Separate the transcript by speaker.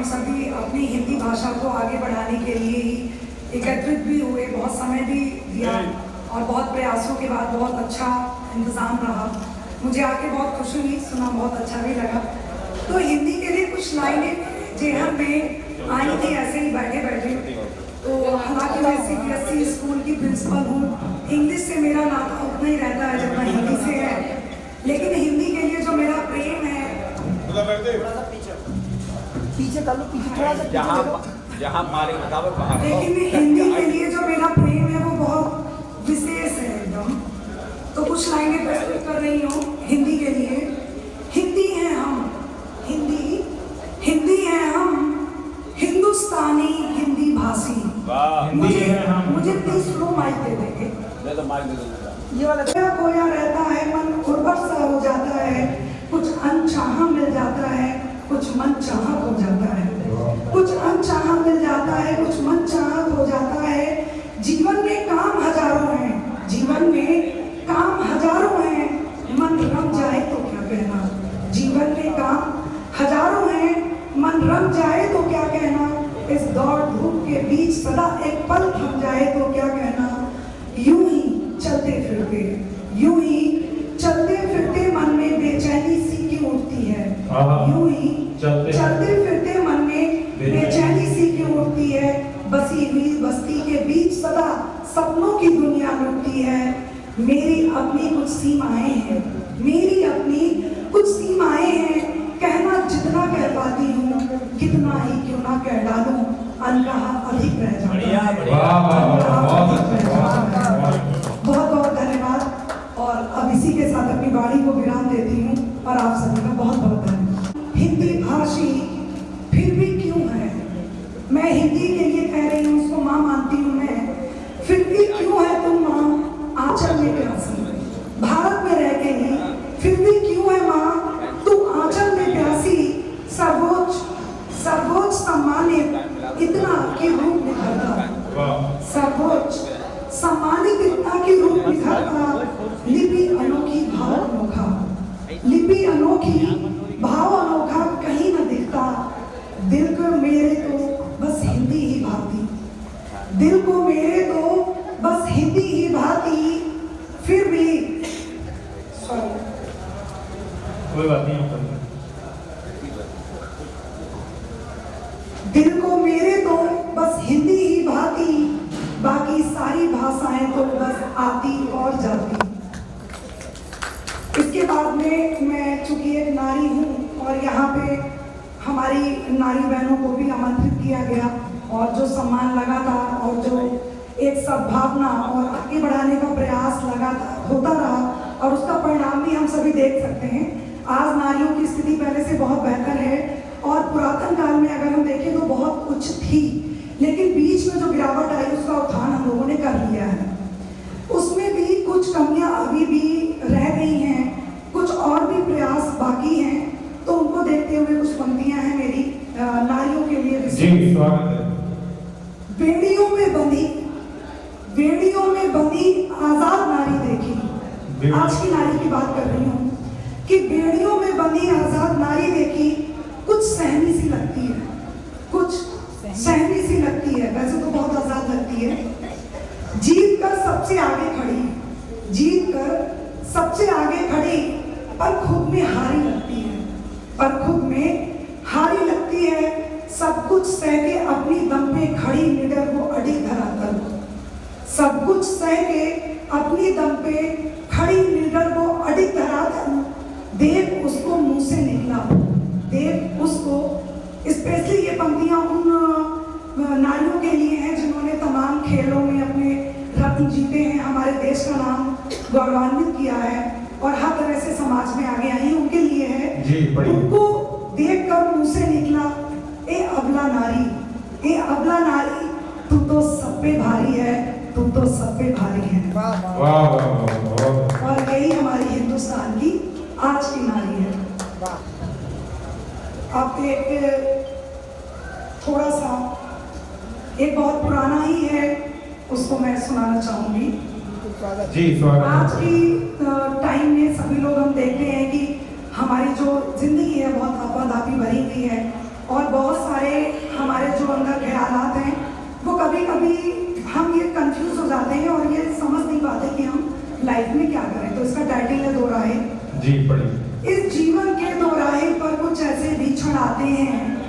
Speaker 1: सभी अपनी हिंदी भाषा को आगे बढ़ाने के लिए ही एकत्रित भी हुए, बहुत समय भी दिया और बहुत प्रयासों के बाद बहुत अच्छा इंतज़ाम रहा। मुझे आके बहुत खुशी हुई, सुना बहुत अच्छा भी लगा। तो हिंदी के लिए कुछ लाइनें जेहर में आई थी ऐसे ही बैठे बैठे। तो हालांकि मैं CBSE स्कूल की प्रिंसिपल हूँ, इंग्लिश से मेरा नाता उतना ही रहता है जितना हिंदी से है, लेकिन हिंदी के लिए जो मेरा प्रेम है,
Speaker 2: पीछे कर लो, पीछे थोड़ा सा
Speaker 3: जहाँ मारे बताओ।
Speaker 1: लेकिन हिंदी के लिए जो मेरा प्रेम है वो बहुत विशेष है एकदम। तो कुछ लाइनें प्रस्तुत कर रही हूँ हिंदी के लिए। हिंदी हैं हम, हिंदी हैं हम, हिंदुस्तानी हिंदी भाषी। मुझे प्लीज फ्लो माइक दे देंगे। ये वाला खोया रहता है, मन उर्वट सा हो जाता है, कुछ अनचाहा मिल जाता है, कुछ मन चाहत हो जाता है, कुछ अनचाहा मिल जाता है, कुछ मन चाहत हो जाता है। जीवन में काम हजारों हैं, जीवन में काम हजारों हैं, मन रम जाए तो क्या कहना। जीवन में काम हजारों हैं, मन रम जाए तो क्या कहना। इस दौड़ धूप के बीच सदा एक पल थम जाए तो क्या कहना। यूं ही चलते फिरते, यूं ही चलते फिरते मन में बेचैनी सी क्यों उठती है। यूं ही चलते फिरते मन में बेचैनी सी क्यों उठती है। बसी हुई बस्ती के बीच सदा सपनों की दुनिया लुटती है। मेरी अपनी कुछ सीमाएं हैं, मेरी अपनी कुछ सीमाएं हैं, कहना जितना कह पाती हूँ, कितना ही क्यों ना कह डालूं, अनकहा अधिक रह जाता है। बहुत बहुत धन्यवाद। और अब इसी के साथ अपनी वाणी को विराम देती हूँ और आप सभी का बहुत बहुत धन्यवाद। हिंदी भाषी फिर भी क्यों है, मैं हिंदी के लिए कह रही हूँ, उसको माँ मानती हूँ मैं। फिर भी क्यों है तुम माँ आंचल में प्यासी, भारत में रह के ही फिर भी क्यों है माँ तुम आंचल में प्यासी। सर्वोच्च सम्मानित इतना के रूप निखरता, सर्वोच्च सम्मानित इतना के रूप निखरता। लिपि अनोखी भाव अनोखा, लिपि अनोखी भाव अनोखा कहीं न दिखता। दिल को मेरे तो बस हिंदी ही भाती, दिल को मेरे तो बस हिंदी ही भाती। फिर भी
Speaker 4: कोई बात नहीं,
Speaker 1: दिल को मेरे तो बस हिंदी ही भाती, बाकी सारी भाषाएं तो बस आती और जाती। इसके बाद में मैं चूंकि एक नारी हूँ और यहाँ पे हमारी नारी बहनों को भी आमंत्रित किया गया और जो सम्मान लगा था और जो एक सद्भावना और आगे बढ़ाने का प्रयास लगातार होता रहा और उसका परिणाम भी हम सभी देख सकते हैं। आज नारियों की स्थिति पहले से बहुत बेहतर है और पुरातन काल में अगर हम देखें तो बहुत उच्च थी, लेकिन बीच में जो गिरावट आई उसका उत्थान हम लोगों ने कर लिया है। उसमें भी कुछ कमियां अभी भी रह गई हैं, कुछ और भी प्रयास बाकी हैं। तो उनको देखते हुए कुछ पंक्तियां हैं मेरी नारियों के लिए।
Speaker 4: जी स्वागत है।
Speaker 1: बेड़ियों में बंधी आजाद नारी देखी, आज की नारी की बात कर रही हूँ, कि बेड़ियों में बंधी आजाद नारी देखी, कुछ सहमी सी लगती है, कुछ सहमी सी लगती है, वैसे तो बहुत आजाद लगती है। जीत कर सबसे आगे खड़ी, जीत कर सबसे आगे खड़ी, पर खुद में हारी लगती है, पर खुद में हारी लगती है। सब कुछ सह के अपनी दम पे खड़ी निडर वो अडिग धरातल, सब कुछ सह के अपनी दम पे खड़ी निडर वो अडिग धरातल। देख उसको मुंह से निकला, देख उसको। स्पेशली ये पंक्तियां उन नारियों के लिए हैं जिन्होंने तमाम खेलों में अपने रत्न जीते हैं, हमारे देश का नाम गौरवान्वित किया है और हर तरह से समाज में आगे आई, उनके लिए है। उनको देख कर मुंह से निकला, ए अबला नारी, ए अबला नारी, तू तो सब पे भारी है, तू तो सब पे भारी है। और यही हमारी हिंदुस्तान की आज की नारी है। आप एक थोड़ा सा एक बहुत पुराना ही है, उसको मैं सुनाना चाहूंगी।
Speaker 4: जी स्वागत।
Speaker 1: आज की टाइम में सभी लोग हम देखते हैं कि हमारी जो जिंदगी है बहुत आपाधापी भरी हुई है और बहुत सारे कभी हम ये कंफ्यूज हो जाते हैं और ये समझ नहीं पाते कि हम लाइफ में क्या करें। तो इसका टाइटल है दो राहें।
Speaker 4: जी पढ़िए।
Speaker 1: इस जीवन के दो राहें पर कुछ ऐसे बिछड़ आते हैं